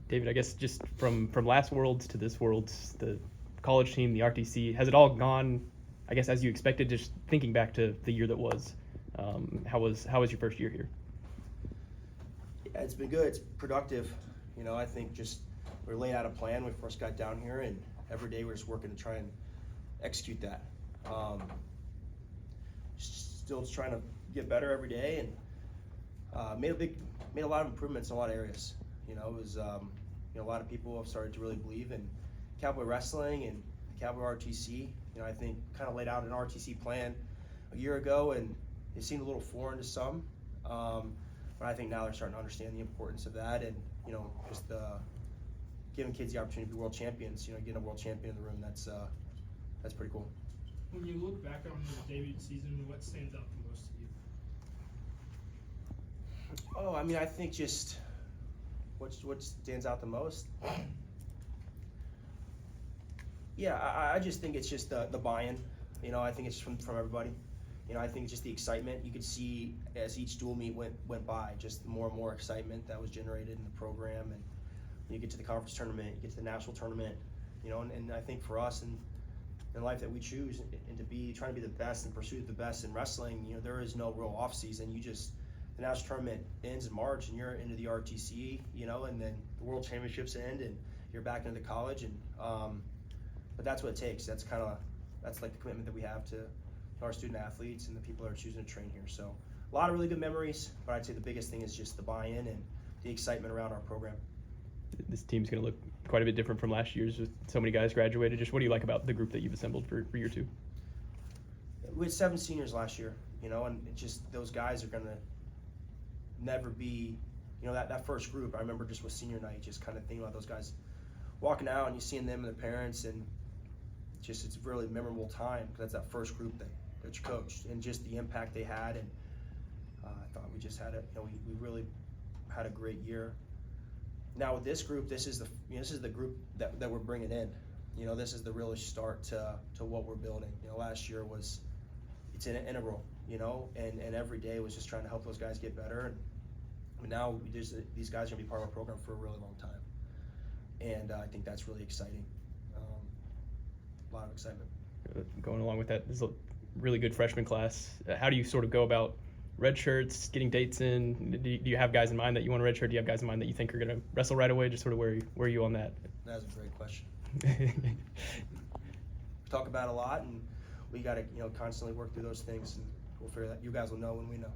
David, I guess just from last Worlds to this Worlds, the college team, the RTC, has it all gone, I guess, as you expected? Just thinking back to the year that was, how was your first year here? Yeah, it's been good. It's productive. I think just we laid out a plan when we first got down here, and every day we're just working to try and execute that. Still just trying to get better every day, and made a lot of improvements in a lot of areas. It was a lot of people have started to really believe in Cowboy Wrestling and Cowboy RTC. I think kind of laid out an RTC plan a year ago, and it seemed a little foreign to some. But I think now they're starting to understand the importance of that, and just giving kids the opportunity to be world champions. Getting a world champion in the room, that's pretty cool. When you look back on the debut season, what stands out the most to you? Oh, I think just what stands out the most. Yeah, I just think it's just the buy-in. I think it's from everybody. I think just the excitement you could see as each dual meet went by, just more and more excitement that was generated in the program. And when you get to the conference tournament, you get to the national tournament, and I think for us and in life that we choose and to be trying to be the best and pursue the best in wrestling, there is no real off season. The national tournament ends in March and you're into the RTC, and then the world championships end and you're back into college. And but that's what it takes. That's like the commitment that we have to our student athletes and the people that are choosing to train here. So a lot of really good memories, but I'd say the biggest thing is just the buy-in and the excitement around our program. This team's going to look quite a bit different from last year's with so many guys graduated. Just what do you like about the group that you've assembled for year two? We had 7 seniors last year, and just those guys are going to never be, that first group. I remember just with senior night, just kind of thinking about those guys walking out and you seeing them and their parents, and just it's a really memorable time because that's that first group that you coached and just the impact they had. And I thought we just had we really had a great year. Now with this group, this is the group that we're bringing in. This is the real start to what we're building. Last year it's an integral, and every day was just trying to help those guys get better. And now these guys are gonna be part of our program for a really long time, and I think that's really exciting. A lot of excitement. Going along with that, this is a really good freshman class. How do you sort of go about red shirts, getting dates in? Do you have guys in mind that you want to redshirt? Do you have guys in mind that you think are going to wrestle right away? Just sort of where are you on that? That's a great question. We talk about it a lot, and we got to constantly work through those things, and we'll figure that. You guys will know when we know.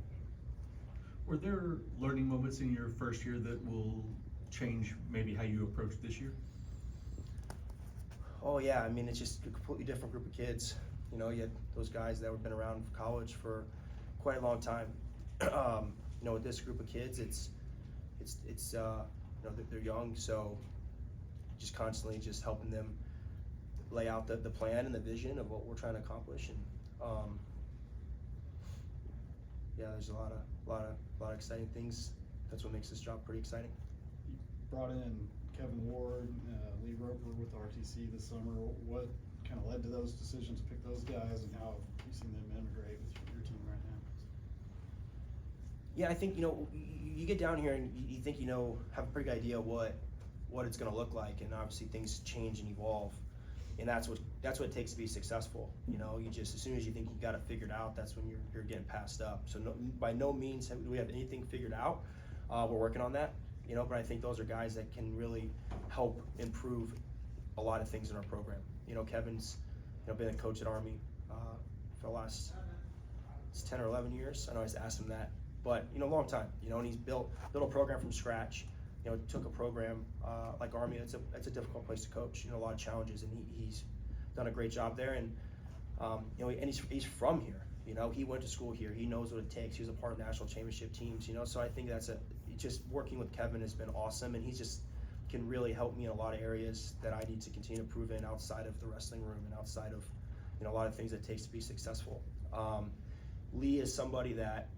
Were there learning moments in your first year that will change maybe how you approach this year? Oh yeah, it's just a completely different group of kids. You had those guys that have been around for college for quite a long time. With this group of kids, it's they're young, so just constantly just helping them lay out the plan and the vision of what we're trying to accomplish. And yeah, there's a lot of exciting things. That's what makes this job pretty exciting. You brought in Kevin Ward, Lee Roper with RTC this summer. What kind of led to those decisions to pick those guys, and how have you seen them integrate with your team right now? Yeah, I think you get down here and you think have a pretty good idea what it's going to look like, and obviously things change and evolve, and that's what it takes to be successful. You just, as soon as you think you got it figured out, that's when you're getting passed up. So by no means do we have anything figured out. We're working on that. But I think those are guys that can really help improve a lot of things in our program. Kevin's, been a coach at Army for the last 10 or 11 years. I know I just asked him that, but a long time. And he's built a program from scratch. Took a program like Army. It's a difficult place to coach. A lot of challenges, and he's done a great job there. And and he's from here. He went to school here. He knows what it takes. He was a part of national championship teams. So I think just working with Kevin has been awesome, and he just can really help me in a lot of areas that I need to continue to improve in outside of the wrestling room and outside of a lot of things it takes to be successful. Lee is somebody that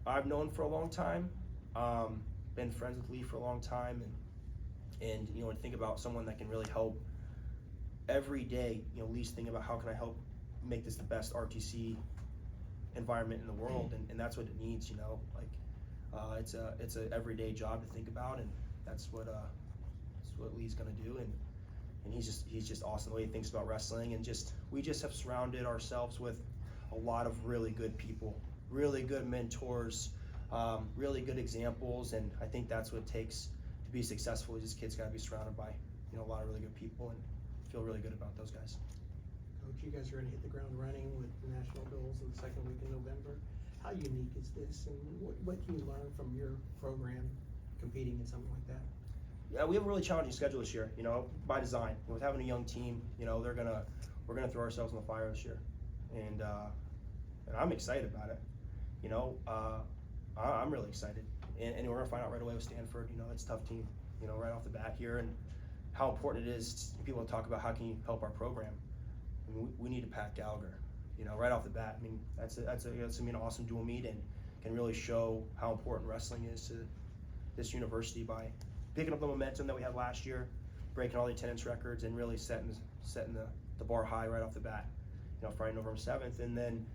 I've known for a long time, been friends with Lee for a long time, and to think about someone that can really help every day. Lee's thinking about how can I help make this the best RTC environment in the world, and that's what it needs. It's a everyday job to think about, and that's what That's what Lee's gonna do, and he's just awesome the way he thinks about wrestling, and we just have surrounded ourselves with a lot of really good people, really good mentors, really good examples, and I think that's what it takes to be successful. Is this kid's got to be surrounded by a lot of really good people, and feel really good about those guys. Coach, you guys are going to hit the ground running with the national duels in the second week in November. How unique is this, and what can you learn from your program competing in something like that? Yeah, we have a really challenging schedule this year, by design. With having a young team, we're gonna throw ourselves on the fire this year, and I'm excited about it. I'm really excited, and we're gonna find out right away with Stanford. It's a tough team, right off the bat here, and how important it is. People talk about how can you help our program. I mean, we need to pack Gallagher, right off the bat. I mean, that's gonna be an awesome dual meet, and can really show how important wrestling is to this university by picking up the momentum that we had last year, breaking all the attendance records, and really setting the bar high right off the bat. Friday, November 7th, and then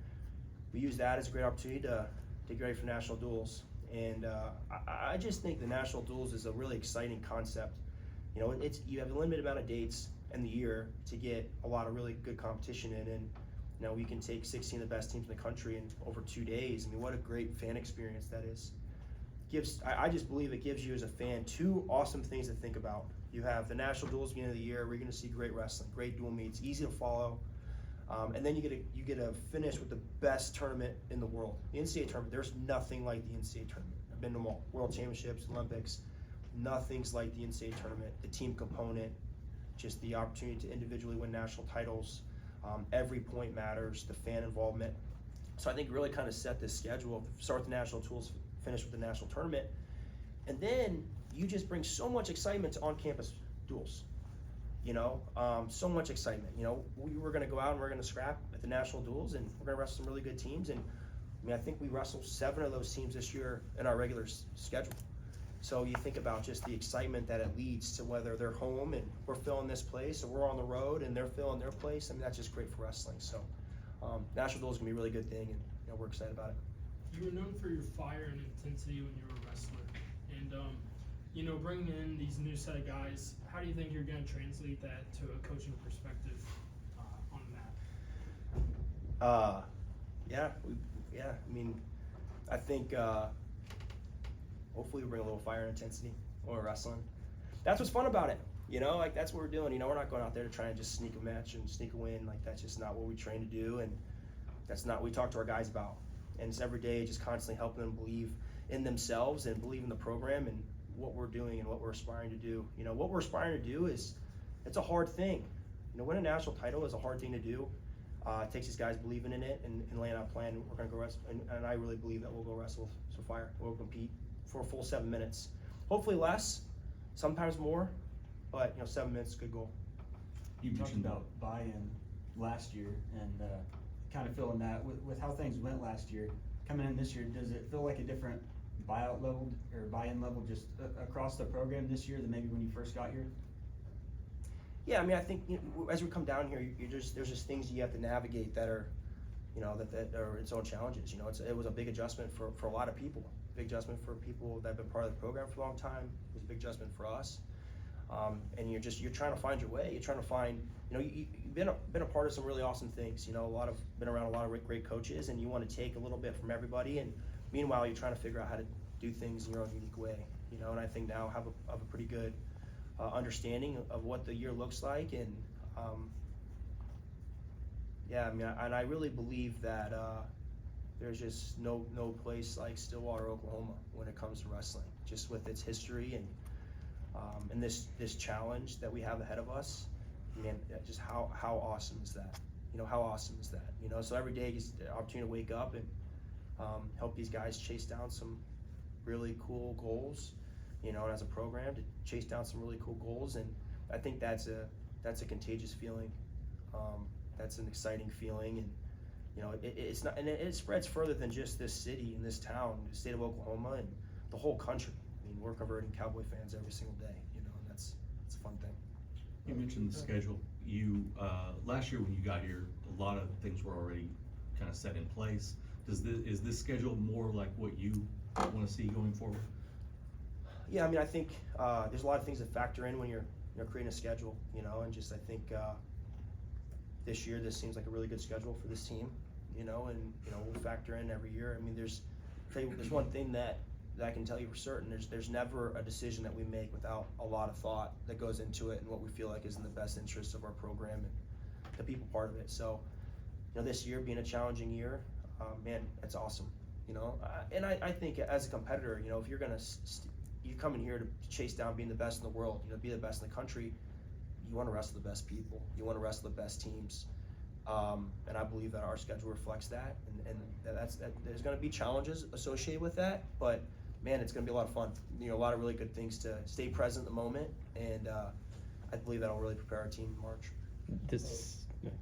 we use that as a great opportunity to get ready for national duels. And I just think the national duels is a really exciting concept. You have a limited amount of dates in the year to get a lot of really good competition in, and we can take 16 of the best teams in the country in over 2 days. I mean, what a great fan experience that is. I just believe it gives you as a fan 2 awesome things to think about. You have the national duels at the beginning of the year where you're going to see great wrestling, great dual meets, easy to follow. And then you get to finish with the best tournament in the world. The NCAA tournament, there's nothing like the NCAA tournament. I've been to them all, World Championships, Olympics, nothing's like the NCAA tournament. The team component, just the opportunity to individually win national titles, every point matters, the fan involvement. So I think really kind of set this schedule, start with the national tools, finish with the national tournament, and then you just bring so much excitement to on-campus duels. So much excitement. We were going to go out and we're going to scrap at the national duels, and we're going to wrestle some really good teams. And I think we wrestled 7 of those teams this year in our regular schedule. So you think about just the excitement that it leads to, whether they're home and we're filling this place, or we're on the road and they're filling their place. I mean, that's just great for wrestling. So national duels is going to be a really good thing, and we're excited about it. You were known for your fire and intensity when you were a wrestler, and bringing in these new set of guys, how do you think you're going to translate that to a coaching perspective on that? I think hopefully we bring a little fire and intensity when we're wrestling. That's what's fun about it. That's what we're doing. We're not going out there to try and just sneak a match and sneak a win. That's just not what we train to do, and that's not what we talk to our guys about. And it's every day just constantly helping them believe in themselves and believe in the program and what we're doing and what we're aspiring to do. What we're aspiring to do it's a hard thing. Win a national title is a hard thing to do. It takes these guys believing in it and laying out a plan. We're going to go wrestle, and I really believe that we'll go wrestle with fire. We'll compete for a full 7 minutes. Hopefully less, sometimes more, but 7 minutes is a good goal. You talked mentioned about buy-in last year, and kind of feeling that with how things went last year, coming in this year, does it feel like a different buyout level or buy-in level just across the program this year than maybe when you first got here? Yeah, I think as we come down here, there's just things you have to navigate that are, that are its own challenges. It was a big adjustment for a lot of people. Big adjustment for people that have been part of the program for a long time. It was a big adjustment for us. And you're trying to find your way. You're trying to find, you've been a part of some really awesome things. Been around a lot of great coaches, and you want to take a little bit from everybody. And meanwhile, you're trying to figure out how to do things in your own unique way. And I think now have a pretty good understanding of what the year looks like. And and I really believe that there's just no place like Stillwater, Oklahoma, when it comes to wrestling. Just with its history and this challenge that we have ahead of us, man, just how awesome is that? How awesome is that? So every day is the opportunity to wake up and help these guys chase down some really cool goals, and as a program to chase down some really cool goals. And I think that's a contagious feeling. That's an exciting feeling, and it's not, and it spreads further than just this city and this town, the state of Oklahoma, and the whole country. We're converting Cowboy fans every single day, and it's a fun thing. You mentioned the schedule. You last year when you got here, a lot of things were already kind of set in place. Is this schedule more like what you want to see going forward? Yeah, I mean, I think there's a lot of things that factor in when you're creating a schedule, you know, and just I think this year this seems like a really good schedule for this team, you know, and you know we'll factor in every year. I mean, there's one thing that I can tell you for certain. There's never a decision that we make without a lot of thought that goes into it and what we feel like is in the best interest of our program and the people part of it. So, you know, this year being a challenging year, man, it's awesome, you know. And I think as a competitor, you know, if you're gonna you come in here to chase down being the best in the world, you know, be the best in the country, you want to wrestle the best people, you want to wrestle the best teams, and I believe that our schedule reflects that, and there's going to be challenges associated with that, but man, it's going to be a lot of fun, you know, a lot of really good things to stay present in the moment, and I believe that'll really prepare our team in March.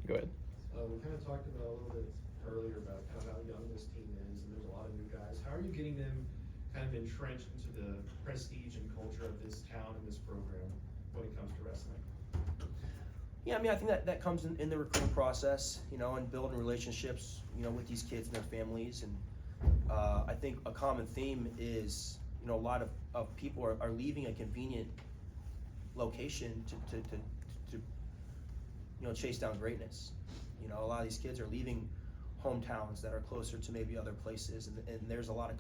Go ahead. We kind of talked about a little bit earlier about kind of how young this team is, and there's a lot of new guys. How are you getting them kind of entrenched into the prestige and culture of this town and this program when it comes to wrestling? Yeah, I mean, I think that comes in the recruiting process, you know, and building relationships, you know, with these kids and their families. And I think a common theme is, you know, a lot of people are leaving a convenient location to you know, chase down greatness. You know, a lot of these kids are leaving hometowns that are closer to maybe other places, and there's a lot of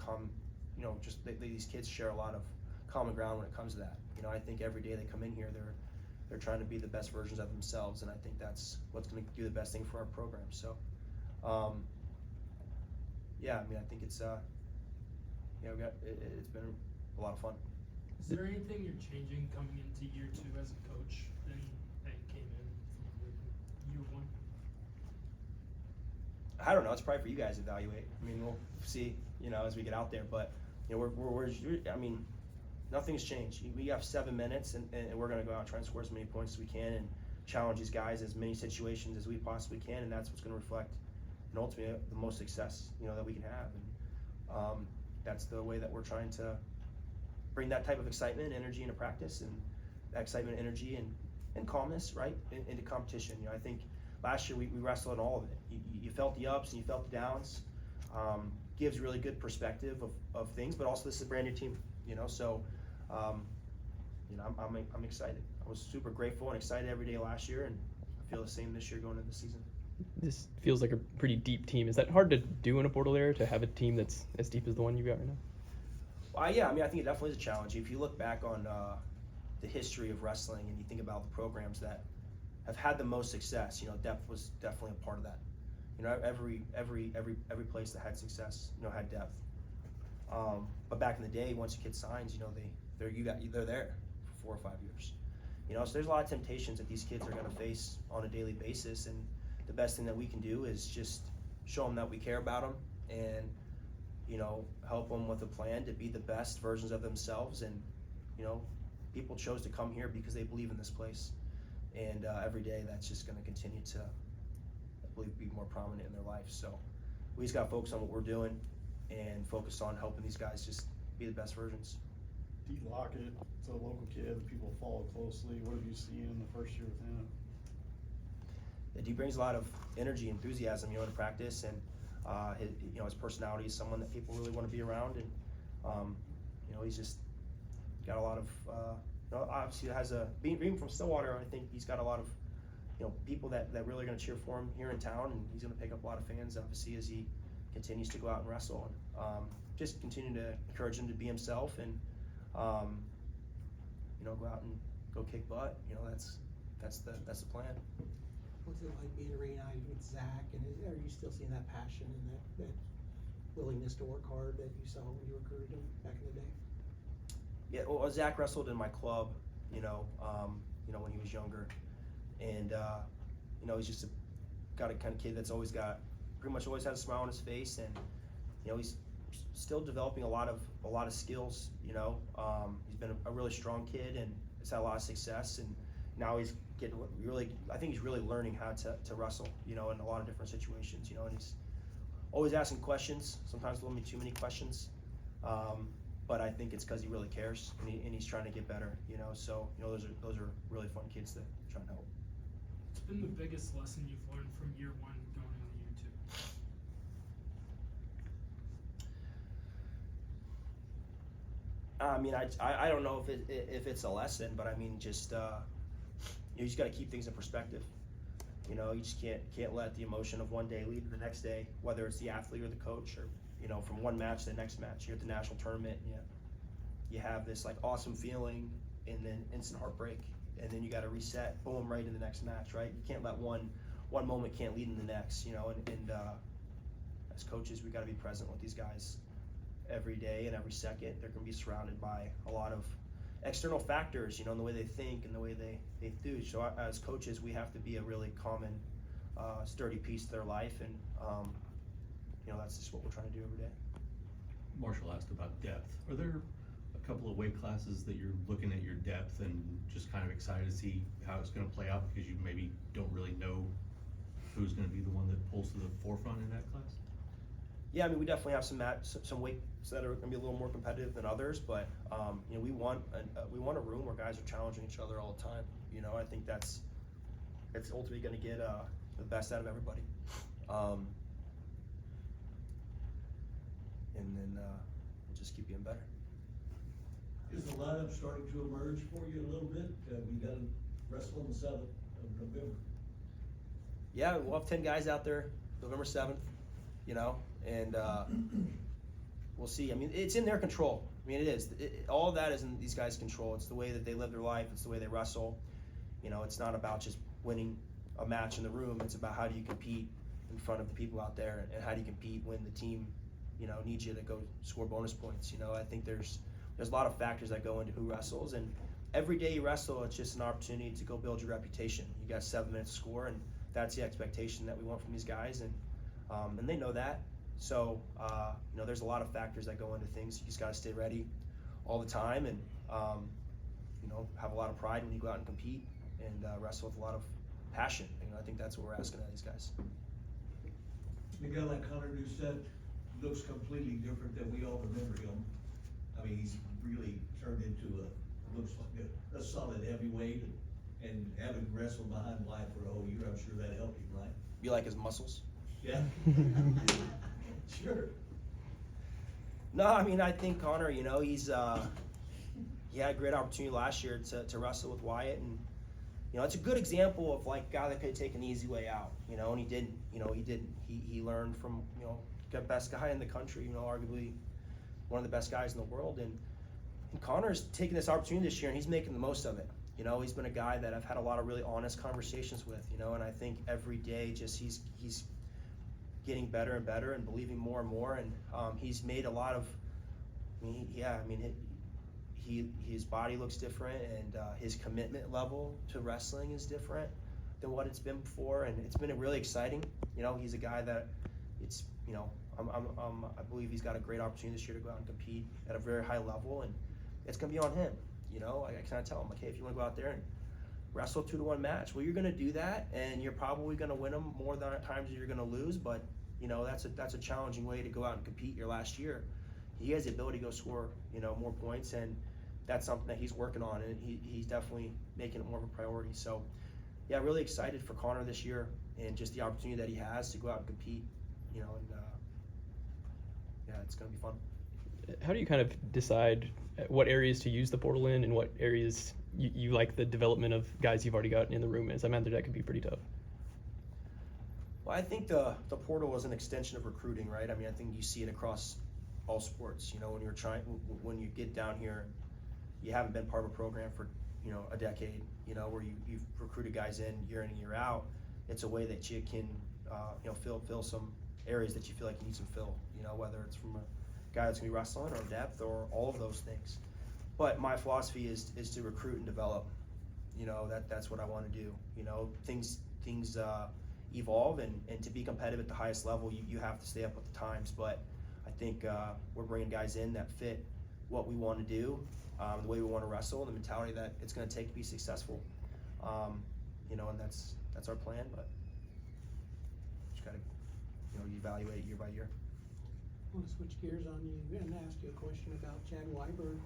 you know, just these kids share a lot of common ground when it comes to that. You know, I think every day they come in here, they're trying to be the best versions of themselves, and I think that's what's going to do the best thing for our program. So, yeah, I mean, I think it's you know, it's been a lot of fun. Is there anything you're changing coming into year 2 as a coach than that came in from year 1? I don't know. It's probably for you guys to evaluate. I mean, we'll see, you know, as we get out there. But you know, we're I mean, nothing's changed. We have 7 minutes, and we're going to go out and try and score as many points as we can and challenge these guys as many situations as we possibly can, and that's what's going to reflect, and ultimately, the most success, you know, that we can have. And that's the way that we're trying to bring that type of excitement and energy into practice, and that excitement, energy, and calmness, right, into competition. You know, I think last year we wrestled in all of it. You felt the ups and you felt the downs. Gives really good perspective of things, but also this is a brand new team, you know, so you know, I'm excited. I was super grateful and excited every day last year, and I feel the same this year going into the season. This feels like a pretty deep team. Is that hard to do in a portal era, to have a team that's as deep as the one you've got right now? Well, yeah, I mean, I think it definitely is a challenge. If you look back on the history of wrestling and you think about the programs that have had the most success, you know, depth was definitely a part of that. You know, every place that had success, you know, had depth. But back in the day, once a kid signs, you know, they're there for 4 or 5 years. You know, so there's a lot of temptations that these kids are going to face on a daily basis, and the best thing that we can do is just show them that we care about them, and you know, help them with a plan to be the best versions of themselves. And you know, people chose to come here because they believe in this place, and every day that's just going to continue to, I believe, be more prominent in their life. So we just got to focus on what we're doing and focus on helping these guys just be the best versions. D. Lockett, it's a local kid that people follow closely. What have you seen in the first year with him? Yeah, he brings a lot of energy, enthusiasm, you know, to practice, and his personality is someone that people really want to be around, and you know, he's just got a lot of you know, obviously has being from Stillwater, I think he's got a lot of, you know, people that really are going to cheer for him here in town, and he's going to pick up a lot of fans, obviously, as he continues to go out and wrestle. And just continue to encourage him to be himself, and you know, go out and go kick butt. You know, that's the plan. What's it like being reunited with Zach, and are you still seeing that passion and that willingness to work hard that you saw when you recruited him back in the day? Yeah, well, Zach wrestled in my club, you know, when he was younger, and you know, he's just got a kind of kid that's pretty much always had a smile on his face, and you know, he's still developing a lot of skills. You know, he's been a really strong kid and has had a lot of success, and now he's getting I think he's really learning how to wrestle, you know, in a lot of different situations, you know, and he's always asking questions, sometimes a little bit too many questions, but I think it's because he really cares, and he's trying to get better, you know, so, you know, those are really fun kids to try and help. What's been the biggest lesson you've learned from year 1 going into year 2? I mean, I don't know if it's a lesson, but I mean, just you just got to keep things in perspective. You know, you just can't let the emotion of one day lead to the next day, whether it's the athlete or the coach, or you know, from one match to the next match. You're at the national tournament, and you have this like awesome feeling, and then instant heartbreak, and then you got to reset, boom, right in the next match, right? You can't let one moment can't lead in the next, you know, and as coaches, we got to be present with these guys every day and every second. They're going to be surrounded by a lot of external factors, you know, in the way they think and the way they do. So as coaches, we have to be a really calm and sturdy piece to their life, and you know, that's just what we're trying to do every day. Marshall asked about depth. Are there a couple of weight classes that you're looking at your depth and just kind of excited to see how it's going to play out because you maybe don't really know who's going to be the one that pulls to the forefront in that class? Yeah, I mean, we definitely have some weights that are going to be a little more competitive than others, but you know, we want a room where guys are challenging each other all the time. You know, I think it's ultimately going to get the best out of everybody, and then we'll just keep getting better. Is the lineup starting to emerge for you a little bit? We got to wrestle on the 7th of November. Yeah, we'll have 10 guys out there November 7th, you know, and we'll see. I mean, it's in their control. I mean, it is. All of that is in these guys' control. It's the way that they live their life. It's the way they wrestle. You know, it's not about just winning a match in the room. It's about how do you compete in front of the people out there, and how do you compete when the team, you know, needs you to go score bonus points. You know, I think there's a lot of factors that go into who wrestles, and every day you wrestle, it's just an opportunity to go build your reputation. You got 7 minutes to score, and that's the expectation that we want from these guys, and they know that. So you know, there's a lot of factors that go into things. You just got to stay ready all the time, and you know, have a lot of pride when you go out and compete, and wrestle with a lot of passion. You know, I think that's what we're asking of these guys. A guy like Connor Doucette looks completely different than we all remember him. I mean, he's really turned into looks like a solid heavyweight, and having wrestled behind Wyatt for a whole year, I'm sure that helped him, right? You like his muscles? Yeah. Sure. No, I mean, I think Connor, you know, he had a great opportunity last year to wrestle with Wyatt, and you know, it's a good example of like a guy that could take an easy way out, you know, and he didn't. You know, he didn't. He learned from, you know, the best guy in the country, you know, arguably one of the best guys in the world, and Connor's taking this opportunity this year, and he's making the most of it. You know, he's been a guy that I've had a lot of really honest conversations with, you know, and I think every day just he's getting better and better and believing more and more, and he's made a lot of, his body looks different, and his commitment level to wrestling is different than what it's been before, and it's been really exciting. You know, he's a guy that it's, you know, I believe he's got a great opportunity this year to go out and compete at a very high level, and it's gonna be on him. You know, I kind of tell him, like, hey, if you want to go out there and wrestle a 2-to-1 match, well, you're gonna do that, and you're probably gonna win them more than at times you're gonna lose, but you know, that's a challenging way to go out and compete your last year. He has the ability to go score, you know, more points, and that's something that he's working on, and he's definitely making it more of a priority. So, yeah, really excited for Connor this year, and just the opportunity that he has to go out and compete, you know, and yeah, it's gonna be fun. How do you kind of decide what areas to use the portal in, and what areas you like the development of guys you've already got in the room is? I imagine that could be pretty tough. Well, I think the portal is an extension of recruiting, right? I mean, I think you see it across all sports. You know, when you get down here, you haven't been part of a program for, you know, a decade, you know, where you've recruited guys in and year out. It's a way that you can, you know, fill some areas that you feel like you need some fill, you know, whether it's from a guy that's gonna be wrestling or depth or all of those things. But my philosophy is to recruit and develop. You know, that's what I want to do. You know, things evolve, and to be competitive at the highest level, you have to stay up with the times. But I think we're bringing guys in that fit what we want to do, the way we want to wrestle, and the mentality that it's going to take to be successful. You know, and that's our plan. But just got to, you know, evaluate it year by year. I want to switch gears on you and ask you a question about Chad Weiberg.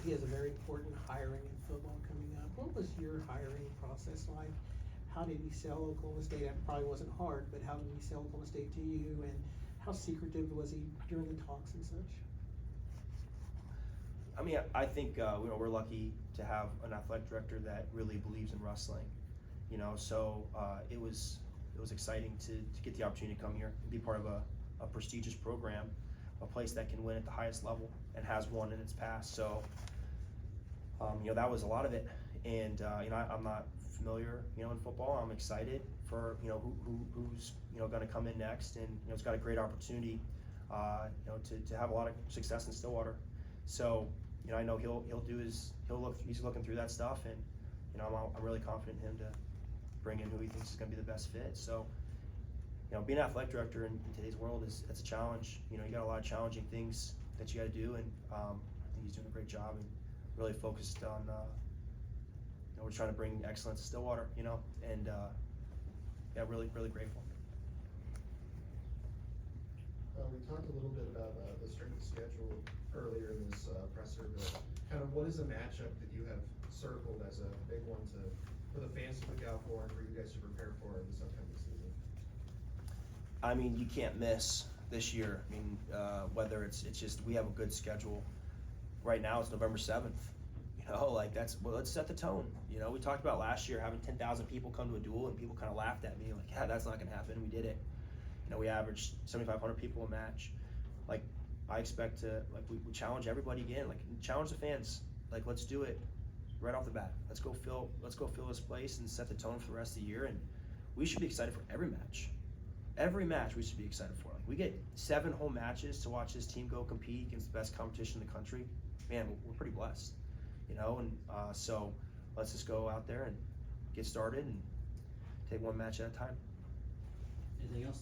He has a very important hiring in football coming up. What was your hiring process like? How did he sell Oklahoma State? That probably wasn't hard, but how did he sell Oklahoma State to you? And how secretive was he during the talks and such? I mean, I think, we're lucky to have an athletic director that really believes in wrestling, so, it was exciting to get the opportunity to come here and be part of a prestigious program, a place that can win at the highest level and has won in its past, so, that was a lot of it, and, I'm not familiar, in football, I'm excited for, who's, gonna come in next, and, it's got a great opportunity, to have a lot of success in Stillwater, so, I know he's looking through that stuff, and, I'm really confident in him to bring in who he thinks is gonna be the best fit, so, being an athletic director in today's world it's a challenge, you got a lot of challenging things that you gotta do, and, I think he's doing a great job and really focused on, we're trying to bring excellence to Stillwater, and, yeah, really, really grateful. We talked a little bit about the strength of schedule earlier in this presser, but kind of what is a matchup that you have circled as a big one for the fans to look out for and for you guys to prepare for this upcoming season? I mean, you can't miss this year. I mean, whether it's just we have a good schedule. Right now, it's November 7th. Let's set the tone. We talked about last year having 10,000 people come to a duel, and people kind of laughed at me like, yeah, that's not gonna happen. We did it. We averaged 7,500 people a match. I expect to, we challenge everybody again, challenge the fans. Let's do it right off the bat. Let's go fill this place and set the tone for the rest of the year. And we should be excited for every match. Every match we should be excited for. We get 7 home matches to watch this team go compete against the best competition in the country. Man, we're pretty blessed, and so let's just go out there and get started and take one match at a time. Anything else?